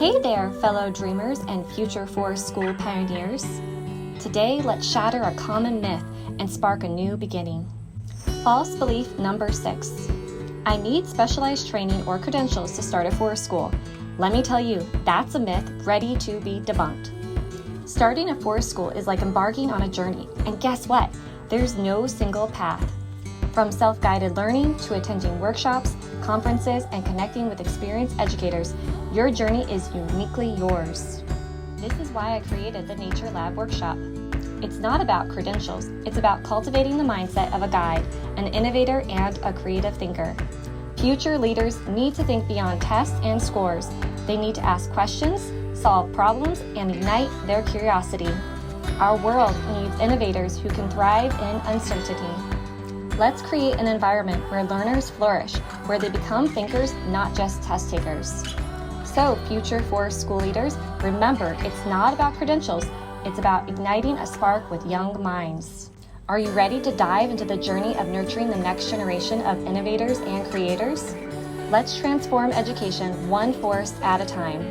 Hey there, fellow dreamers and future forest school pioneers. Today, let's shatter a common myth and spark a new beginning. False belief number 6. I need specialized training or credentials to start a forest school. Let me tell you, that's a myth ready to be debunked. Starting a forest school is like embarking on a journey, and guess what? There's no single path. From self-guided learning to attending workshops, conferences, and connecting with experienced educators, your journey is uniquely yours. This is why I created the Nature Lab Workshop. It's not about credentials, it's about cultivating the mindset of a guide, an innovator, and a creative thinker. Future leaders need to think beyond tests and scores. They need to ask questions, solve problems, and ignite their curiosity. Our world needs innovators who can thrive in uncertainty. Let's create an environment where learners flourish, where they become thinkers, not just test takers. So, future forest school leaders, remember, it's not about credentials, it's about igniting a spark with young minds. Are you ready to dive into the journey of nurturing the next generation of innovators and creators? Let's transform education one forest at a time.